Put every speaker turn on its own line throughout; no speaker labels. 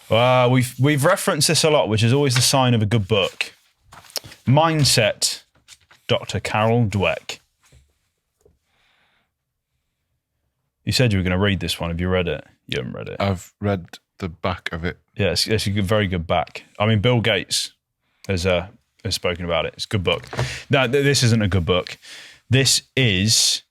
We've referenced this a lot, which is always the sign of a good book. Mindset, Dr. Carol Dweck. You said you were going to read this one. Have you read it? You haven't read it.
I've read the back of it.
Yeah, it's a very good back. I mean, Bill Gates has spoken about it. It's a good book. No, this isn't a good book. This is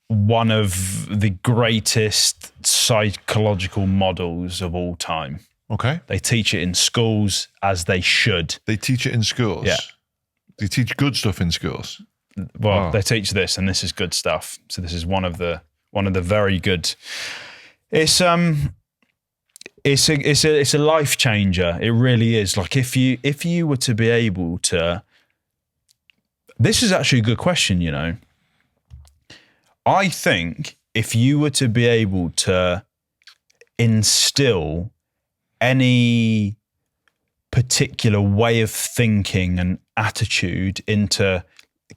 one of the greatest psychological models of all time.
Okay.
They teach it in schools, as they should.
They teach it in schools?
Yeah.
They teach good stuff in schools?
Well, They teach this, and this is good stuff. So this is one of the very good. It's a life changer. It really is. Like if you were to be able to, this is actually a good question, you know. I think if you were to be able to instill any particular way of thinking and attitude into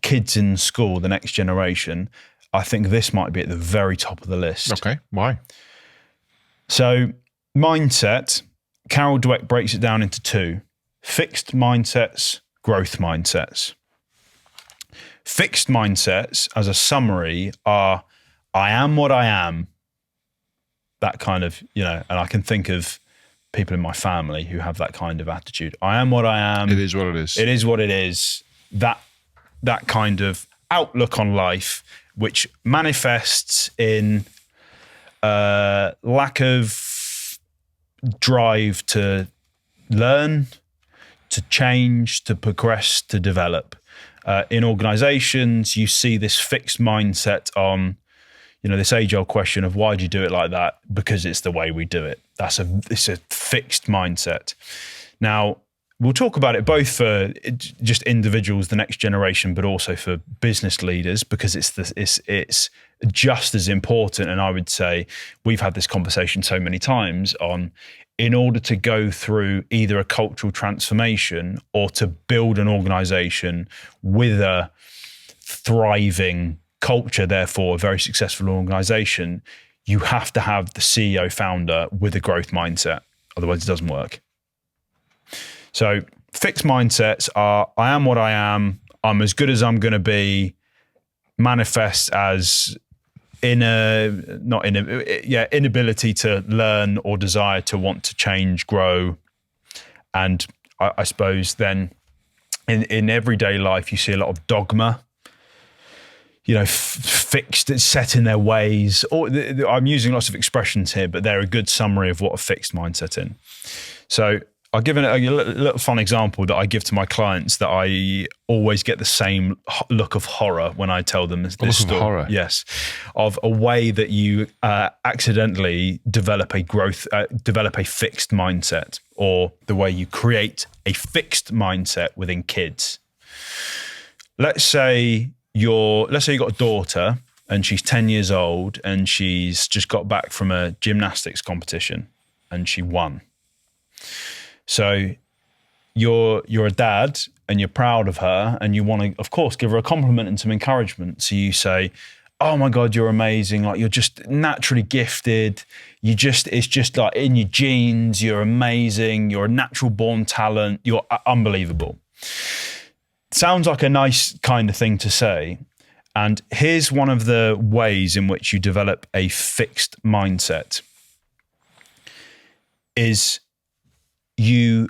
kids in school, the next generation, I think this might be at the very top of the list.
Okay, why?
So mindset, Carol Dweck breaks it down into two: fixed mindsets, growth mindsets. Fixed mindsets, as a summary, are I am what I am. That kind of, you know, and I can think of people in my family who have that kind of attitude. I am what I am.
It is what it is.
It is what it is. That kind of outlook on life, which manifests in lack of drive to learn, to change, to progress, to develop. In organizations, you see this fixed mindset on, you know, this age-old question of why do you do it like that? Because it's the way we do it. It's a fixed mindset. Now, we'll talk about it both for just individuals, the next generation, but also for business leaders, because it's just as important. And I would say we've had this conversation so many times on, in order to go through either a cultural transformation or to build an organization with a thriving culture, therefore a very successful organization, you have to have the CEO founder with a growth mindset. Otherwise it doesn't work. So fixed mindsets are, I am what I am. I'm as good as I'm going to be, manifests as inability to learn or desire to want to change, grow. And I suppose then in everyday life, you see a lot of dogma, you know, fixed, it's set in their ways. Or I'm using lots of expressions here, but they're a good summary of what a fixed mindset is. So I'll give a little fun example that I give to my clients that I always get the same look of horror when I tell them this story.
Of horror?
Yes. Of a way that you accidentally develop a fixed mindset, or the way you create a fixed mindset within kids. Let's say you've got a daughter and she's 10 years old and she's just got back from a gymnastics competition and she won. So you're a dad and you're proud of her and you want to, of course, give her a compliment and some encouragement. So you say, oh my God, you're amazing. Like, you're just naturally gifted. It's just like in your genes. You're amazing. You're a natural born talent. You're unbelievable. Sounds like a nice kind of thing to say. And here's one of the ways in which you develop a fixed mindset is you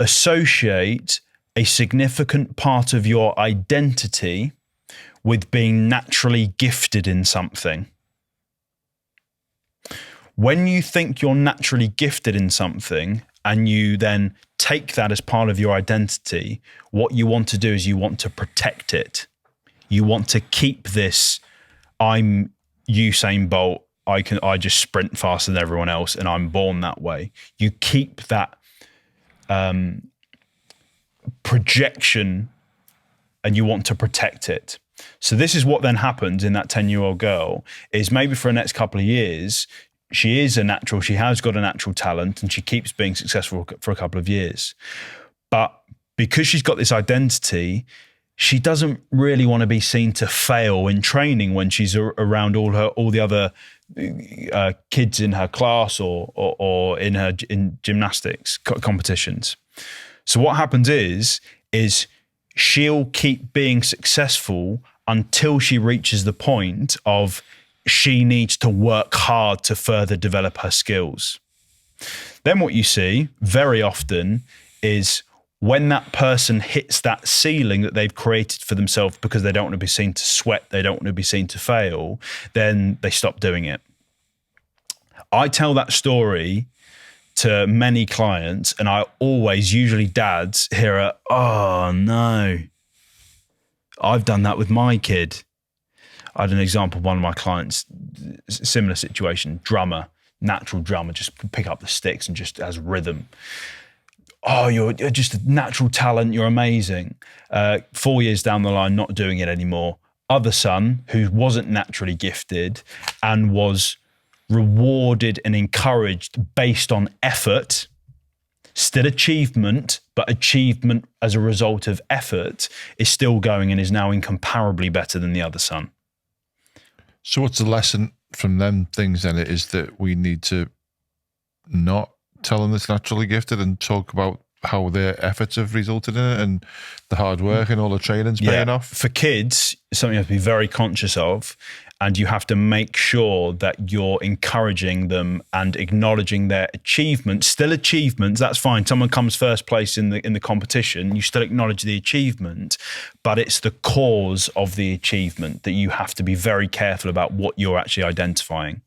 associate a significant part of your identity with being naturally gifted in something. When you think you're naturally gifted in something and you then take that as part of your identity, what you want to do is you want to protect it. You want to keep this, I'm Usain Bolt, I just sprint faster than everyone else and I'm born that way. You keep that projection and you want to protect it. So this is what then happens in that 10-year-old girl is maybe for the next couple of years, she has got a natural talent and she keeps being successful for a couple of years. But because she's got this identity, she doesn't really want to be seen to fail in training when she's around all the other kids in her class or in gymnastics competitions. So what happens is she'll keep being successful until she reaches the point of she needs to work hard to further develop her skills. Then what you see very often is when that person hits that ceiling that they've created for themselves because they don't want to be seen to sweat, they don't want to be seen to fail, then they stop doing it. I tell that story to many clients, and I always, usually dads, hear oh no, I've done that with my kid. I had an example of one of my clients, similar situation, drummer, natural drummer, just pick up the sticks and just has rhythm. Oh, you're just a natural talent. You're amazing. 4 years down the line, not doing it anymore. Other son who wasn't naturally gifted and was rewarded and encouraged based on effort, still achievement, but achievement as a result of effort, is still going and is now incomparably better than the other son.
So what's the lesson from them things then? It is that we need to not tell them it's naturally gifted and talk about how their efforts have resulted in it and the hard work and all the training's paying off.
For kids, something you have to be very conscious of, and you have to make sure that you're encouraging them and acknowledging their achievements. Still achievements, that's fine. Someone comes first place in the competition, you still acknowledge the achievement, but it's the cause of the achievement that you have to be very careful about what you're actually identifying.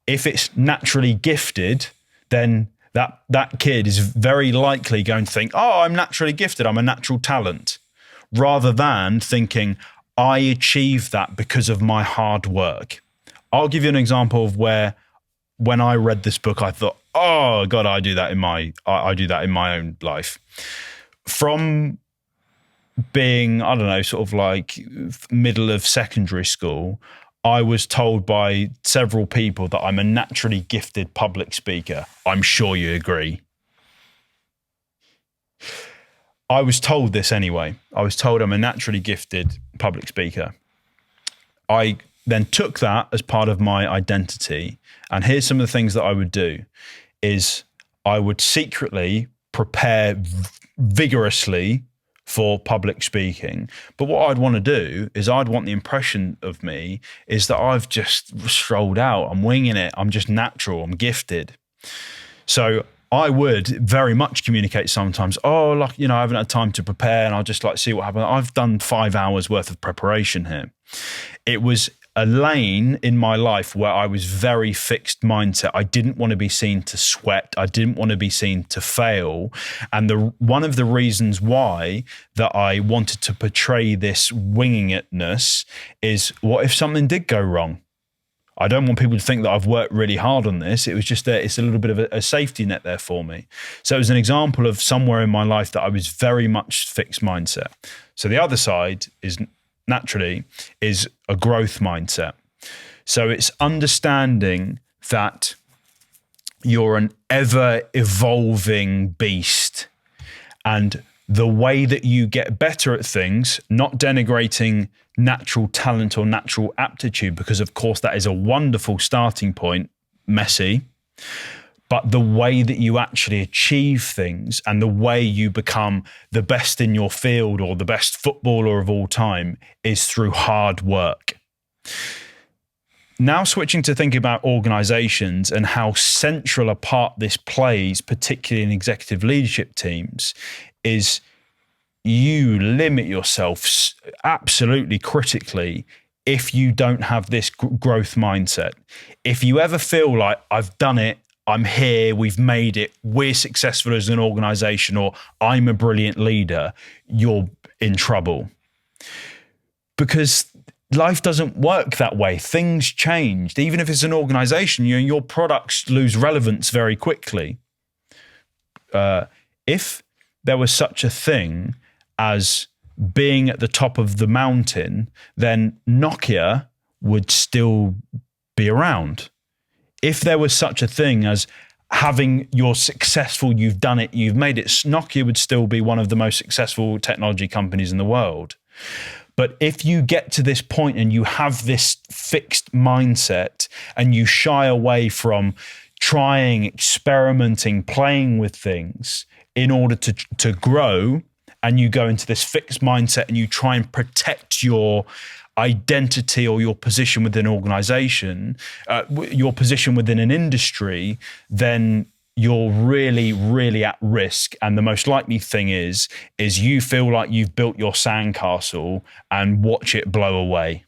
If it's naturally gifted, then that kid is very likely going to think, oh, I'm naturally gifted, I'm a natural talent, rather than thinking, I achieved that because of my hard work. I'll give you an example of where, when I read this book, I thought, oh God, I do that in my own life. From being, I don't know, sort of like middle of secondary school, I was told by several people that I'm a naturally gifted public speaker. I'm sure you agree. I was told this anyway. I was told I'm a naturally gifted public speaker. I then took that as part of my identity. And here's some of the things that I would do is I would secretly prepare vigorously for public speaking. But what I'd want to do is I'd want the impression of me is that I've just strolled out. I'm winging it. I'm just natural. I'm gifted. So I would very much communicate sometimes, oh, like, I haven't had time to prepare and I'll just like see what happens. I've done 5 hours worth of preparation here. It was a lane in my life where I was very fixed mindset. I didn't want to be seen to sweat. I didn't want to be seen to fail. And one of the reasons why that I wanted to portray this winging itness is, what if something did go wrong? I don't want people to think that I've worked really hard on this. It was just it's a little bit of a safety net there for me. So it was an example of somewhere in my life that I was very much fixed mindset. So the other side is naturally is a growth mindset. So it's understanding that you're an ever evolving beast, and the way that you get better at things, not denigrating natural talent or natural aptitude, because of course that is a wonderful starting point, messy, but the way that you actually achieve things and the way you become the best in your field or the best footballer of all time is through hard work. Now switching to thinking about organizations and how central a part this plays, particularly in executive leadership teams, is you limit yourself absolutely critically if you don't have this growth mindset. If you ever feel like I've done it, I'm here, we've made it, we're successful as an organization, or I'm a brilliant leader, you're in trouble. Because life doesn't work that way. Things change. Even if it's an organization, your products lose relevance very quickly. If there was such a thing as being at the top of the mountain, then Nokia would still be around. If there was such a thing as having you're successful, you've done it, you've made it, Nokia would still be one of the most successful technology companies in the world. But if you get to this point and you have this fixed mindset and you shy away from trying, experimenting, playing with things in order to grow, and you go into this fixed mindset and you try and protect your identity or your position within an organization, your position within an industry, then you're really, really at risk. And the most likely thing is you feel like you've built your sandcastle and watch it blow away.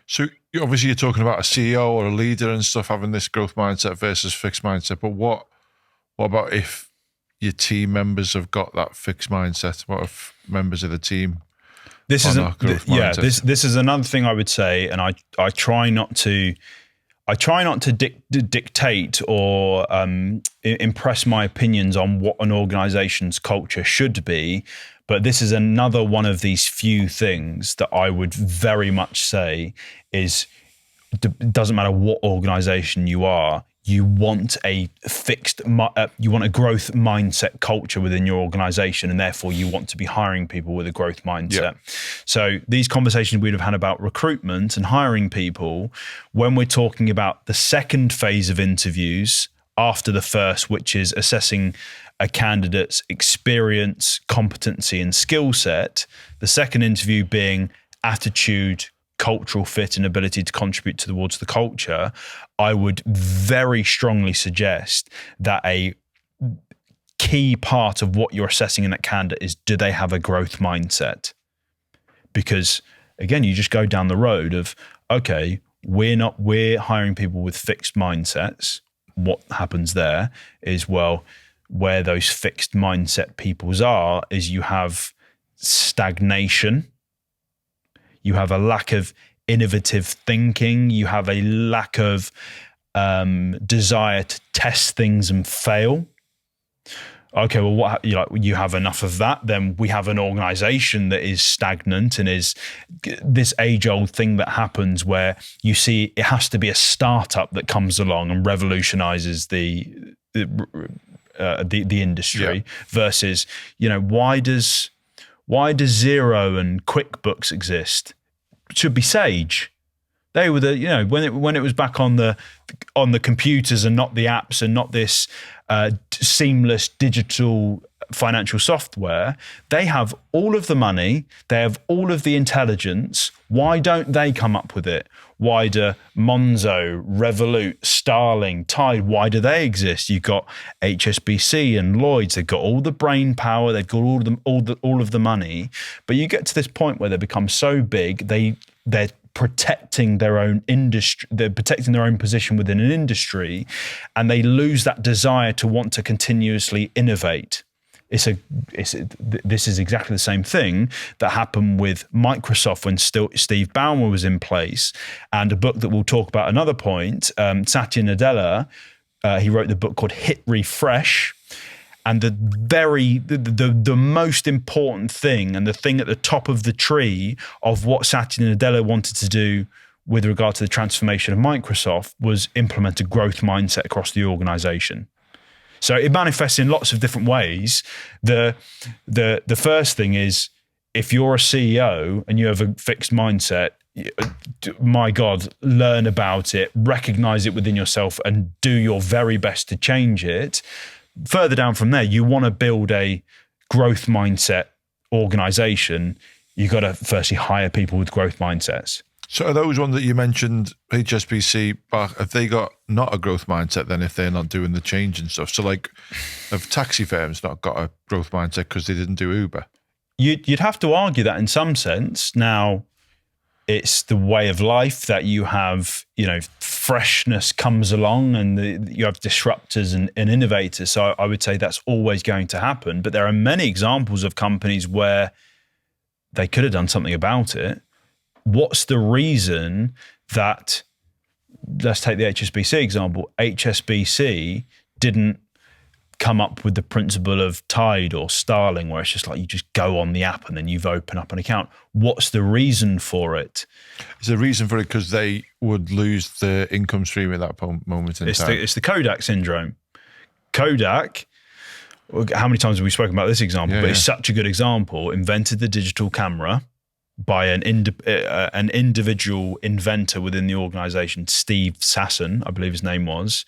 So obviously you're talking about a CEO or a leader and stuff having this growth mindset versus fixed mindset. But what about if your team members have got that fixed mindset? What if members of the team
this
on
is
that growth mindset?
This is another thing I would say, and I try not to dictate or impress my opinions on what an organization's culture should be, but this is another one of these few things that I would very much say is, it doesn't matter what organization you are, you want a you want a growth mindset culture within your organization, and therefore you want to be hiring people with a growth mindset. Yep. So these conversations we'd have had about recruitment and hiring people, when we're talking about the second phase of interviews after the first, which is assessing a candidate's experience, competency, and skill set, the second interview being attitude, cultural fit, and ability to contribute towards the culture, I would very strongly suggest that a key part of what you're assessing in that candidate is, do they have a growth mindset? Because again, you just go down the road of, okay, we're hiring people with fixed mindsets. What happens there is, well, where those fixed mindset peoples are is you have stagnation. You have a lack of innovative thinking. You have a lack of desire to test things and fail. Okay, well, you have enough of that. Then we have an organization that is stagnant and is this age-old thing that happens where you see it has to be a startup that comes along and revolutionizes the industry. Versus, why does Xero and QuickBooks exist? It should be Sage. They were the, when it was back on the computers and not the apps and not this seamless digital financial software, they have all of the money, they have all of the intelligence. Why don't they come up with it? Why do Monzo, Revolut, Starling, Tide, why do they exist? You've got HSBC and Lloyds, they've got all the brain power, they've got all of the money, but you get to this point where they become so big, they're protecting their own industry, they're protecting their own position within an industry, and they lose that desire to want to continuously innovate. This is exactly the same thing that happened with Microsoft when Steve Ballmer was in place. And a book that we'll talk about another point, Satya Nadella, he wrote the book called Hit Refresh. And the most important thing, and the thing at the top of the tree of what Satya Nadella wanted to do with regard to the transformation of Microsoft, was implement a growth mindset across the organization. So it manifests in lots of different ways. The first thing is, if you're a CEO and you have a fixed mindset, my God, learn about it, recognize it within yourself, and do your very best to change it. Further down from there, you want to build a growth mindset organization. You've got to firstly hire people with growth mindsets.
So are those ones that you mentioned, HSBC, have they got not a growth mindset then if they're not doing the change and stuff? So like, have taxi firms not got a growth mindset because they didn't do Uber?
You'd have to argue that in some sense. Now, it's the way of life that you have, freshness comes along and you have disruptors and innovators. So I would say that's always going to happen. But there are many examples of companies where they could have done something about it. What's the reason that, let's take the HSBC example, HSBC didn't come up with the principle of Tide or Starling, where it's just like you just go on the app and then you've opened up an account? What's the reason for it?
Is the reason for it because they would lose the income stream at that moment in time?
It's the Kodak syndrome. Kodak how many times have we spoken about this example?
Yeah,
but it's such a good example. Invented the digital camera by an individual inventor within the organization, Steve Sasson, I believe his name was.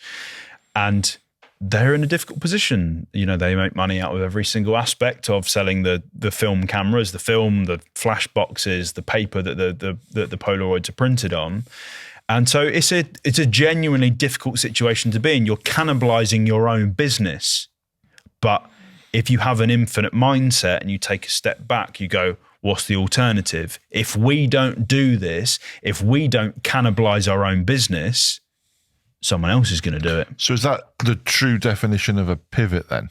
And they're in a difficult position. You know, they make money out of every single aspect of selling the film cameras, the film, the flash boxes, the paper that the Polaroids are printed on. And so it's a genuinely difficult situation to be in. You're cannibalizing your own business. But if you have an infinite mindset and you take a step back, you go, what's the alternative? If we don't do this, if we don't cannibalize our own business, someone else is going to do it.
So is that the true definition of a pivot then?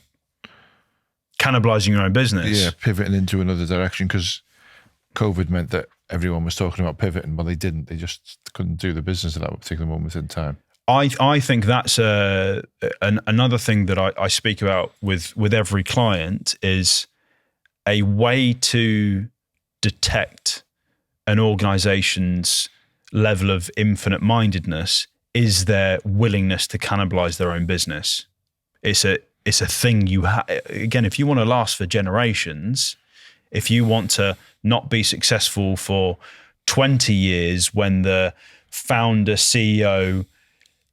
Cannibalizing your own business?
Yeah, pivoting into another direction, because COVID meant that everyone was talking about pivoting, but they didn't. They just couldn't do the business at that particular moment in time.
I think that's another thing that I speak about with every client is a way to detect an organization's level of infinite mindedness is their willingness to cannibalize their own business. It's a thing you have. Again, if you want to last for generations, if you want to not be successful for 20 years when the founder CEO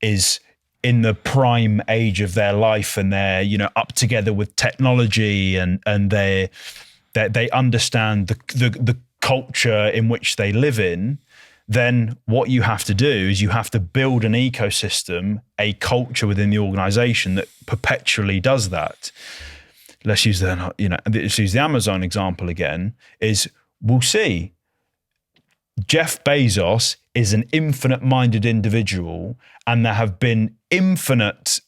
is in the prime age of their life and they're, you know, up together with technology and they understand the culture in which they live in, then what you have to do is you have to build an ecosystem, a culture within the organization that perpetually does that. Let's use the Amazon example again, is we'll see. Jeff Bezos is an infinite-minded individual, and there have been infinite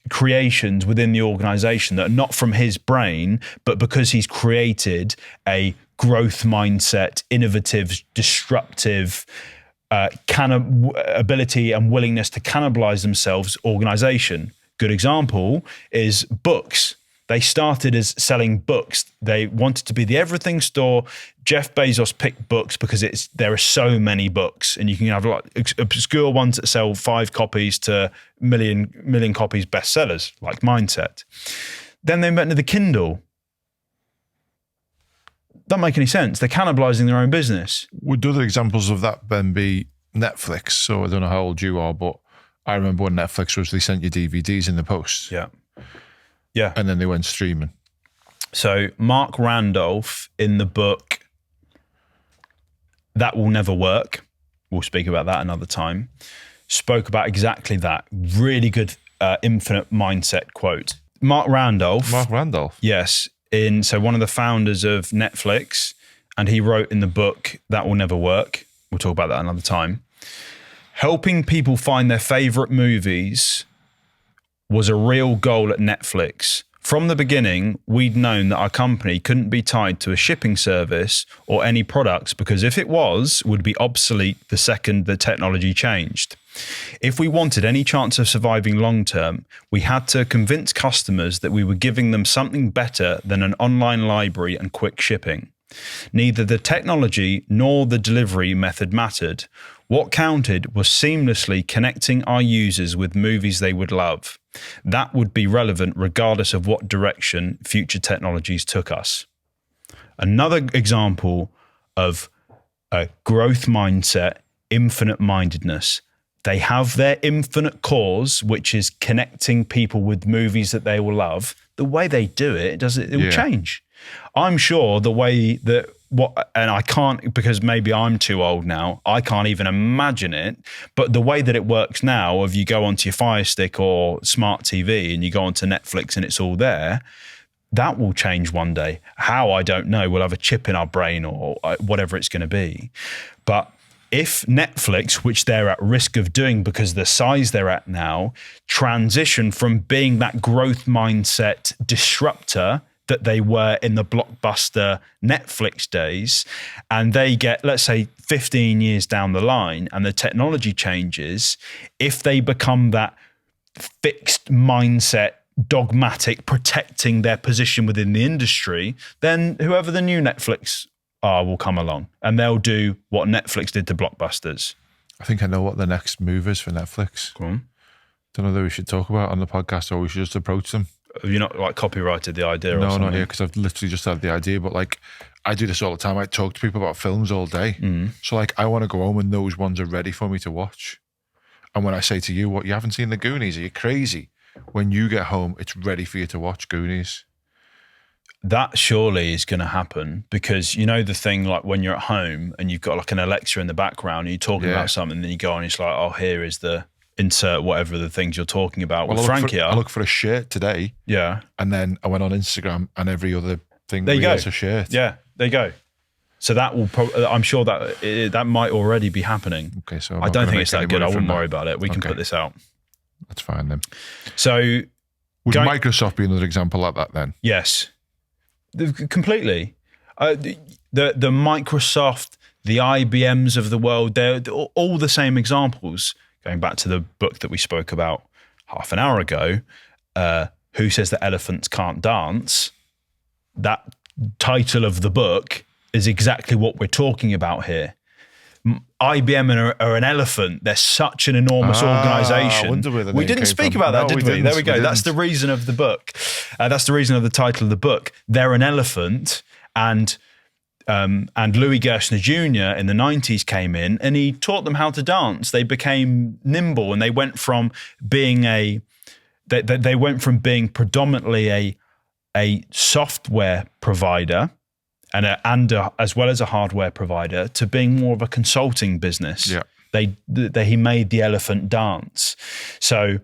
creations within the organization that are not from his brain, but because he's created a growth mindset, innovative, disruptive ability and willingness to cannibalize themselves organization. Good example is books. They started as selling books. They wanted to be the everything store. Jeff Bezos picked books because there are so many books, and you can have like obscure ones that sell 5 copies to million copies bestsellers, like Mindset. Then they invented the Kindle. Doesn't make any sense. They're cannibalizing their own business.
Would other examples of that then be Netflix? So I don't know how old you are, but I remember when Netflix was, they sent you DVDs in the post.
Yeah. Yeah.
And then they went streaming.
So Mark Randolph in the book, That Will Never Work, we'll speak about that another time, spoke about exactly that. Really good infinite mindset quote. Mark Randolph. Yes. So one of the founders of Netflix, and he wrote in the book, That Will Never Work. We'll talk about that another time. Helping people find their favorite movies was a real goal at Netflix. From the beginning, we'd known that our company couldn't be tied to a shipping service or any products, because if it was, would be obsolete the second the technology changed. If we wanted any chance of surviving long term, we had to convince customers that we were giving them something better than an online library and quick shipping. Neither the technology nor the delivery method mattered. What counted was seamlessly connecting our users with movies they would love. That would be relevant regardless of what direction future technologies took us. Another example of a growth mindset, infinite mindedness. They have their infinite cause, which is connecting people with movies that they will love. The way they do it will change. I'm sure the way and I can't, because maybe I'm too old now, I can't even imagine it, but the way that it works now, if you go onto your Fire Stick or smart TV and you go onto Netflix and it's all there, that will change one day. How, I don't know. We'll have a chip in our brain or whatever it's going to be. But if Netflix, which they're at risk of doing because the size they're at now, transition from being that growth mindset disruptor that they were in the blockbuster Netflix days, and they get, let's say, 15 years down the line and the technology changes, if they become that fixed mindset, dogmatic, protecting their position within the industry, then whoever the new Netflix are will come along and they'll do what Netflix did to blockbusters.
I think I know what the next move is for Netflix.
Go on.
Don't know that we should talk about it on the podcast, or we should just approach them.
Have you not like copyrighted the idea or
No,
something?
not here, because I've literally just had the idea. But like, I do this all the time. I talk to people about films all day. So like, I want to go home and those ones are ready for me to watch. And when I say to you, what, you haven't seen the Goonies? Are you crazy? When you get home, it's ready for you to watch Goonies.
That surely is going to happen, because you know the thing, like when you're at home and you've got like an Alexa in the background and you're talking about something, and then you go on, it's like, oh, here is the insert whatever the things you're talking about. With Frank here,
I look for a shirt today.
Yeah.
And then I went on Instagram and every other thing
there you go.
Has a shirt.
Yeah, there you go. So that will I'm sure that that might already be happening.
Okay, so
I don't think it's that good. I wouldn't worry about it. We can put this out.
That's fine then.
So
would Microsoft be another example like that then?
Yes. Completely. The Microsoft, the IBMs of the world, they're all the same examples. Going back to the book that we spoke about half an hour ago, Who Says That Elephants Can't Dance? That title of the book is exactly what we're talking about here. IBM are an elephant. They're such an enormous organisation. We didn't speak about that, did we? There we go. That's the reason of the book. That's the reason of the title of the book. They're an elephant, and Louis Gerstner Jr. in the 90s came in and he taught them how to dance. They became nimble, and they went from being they went from being predominantly a software provider and as well as a hardware provider to being more of a consulting business.
Yeah.
He made the elephant dance. So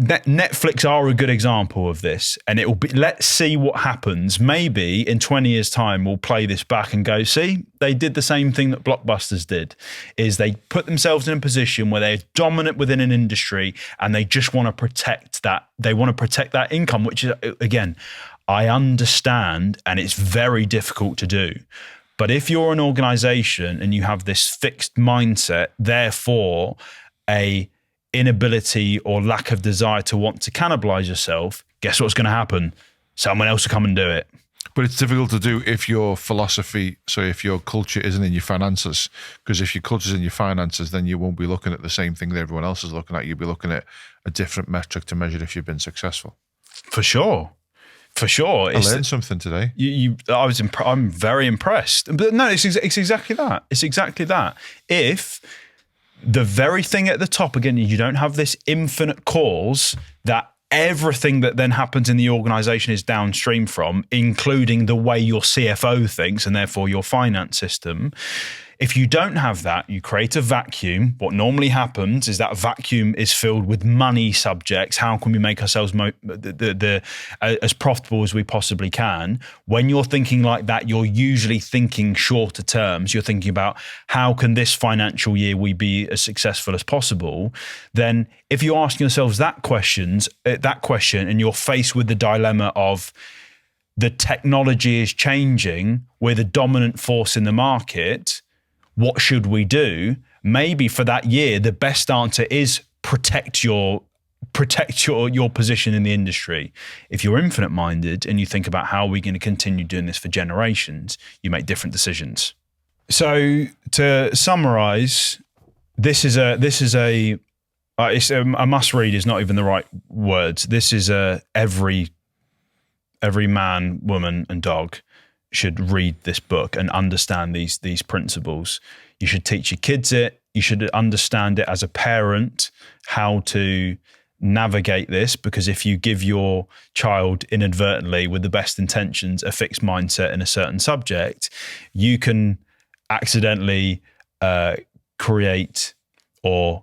Netflix are a good example of this, and it will be, let's see what happens. Maybe in 20 years time, we'll play this back and go, see, they did the same thing that blockbusters did, is they put themselves in a position where they're dominant within an industry and they just want to protect that. They want to protect that income, which is, again, I understand, and it's very difficult to do. But if you're an organization and you have this fixed mindset, therefore a inability or lack of desire to want to cannibalize yourself, guess what's going to happen? Someone else will come and do it.
But it's difficult to do if your philosophy, so if your culture isn't in your finances, because if your culture's in your finances, then you won't be looking at the same thing that everyone else is looking at. You'll be looking at a different metric to measure if you've been successful.
For sure. For sure.
I learned something today.
I'm very impressed. But no, it's exactly that. It's exactly that. If the very thing at the top, again, you don't have this infinite cause that everything that then happens in the organization is downstream from, including the way your CFO thinks and therefore your finance system. If you don't have that, you create a vacuum. What normally happens is that vacuum is filled with money subjects. How can we make ourselves as profitable as we possibly can? When you're thinking like that, you're usually thinking shorter terms. You're thinking about how can this financial year we be as successful as possible? Then if you're asking yourselves that question and you're faced with the dilemma of the technology is changing, we're the dominant force in the market, what should we do? Maybe for that year, the best answer is protect your position in the industry. If you're infinite minded and you think about how we're going to continue doing this for generations, you make different decisions. So to summarize, this is a must read is not even the right words. This is every man, woman, and dog should read this book and understand these principles. You should teach your kids it. You should understand it as a parent, how to navigate this, because if you give your child inadvertently, with the best intentions, a fixed mindset in a certain subject, you can accidentally create or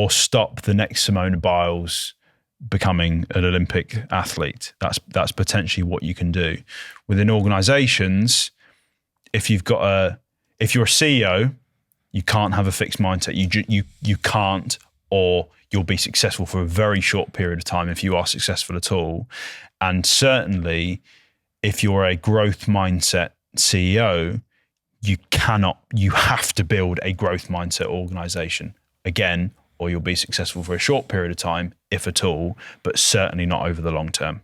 stop the next Simone Biles becoming an Olympic athlete. That's potentially what you can do. Within organizations, if you're a CEO, you can't have a fixed mindset. You can't, or you'll be successful for a very short period of time if you are successful at all. And certainly if you're a growth mindset CEO, you have to build a growth mindset organization. Again, or you'll be successful for a short period of time, if at all, but certainly not over the long term.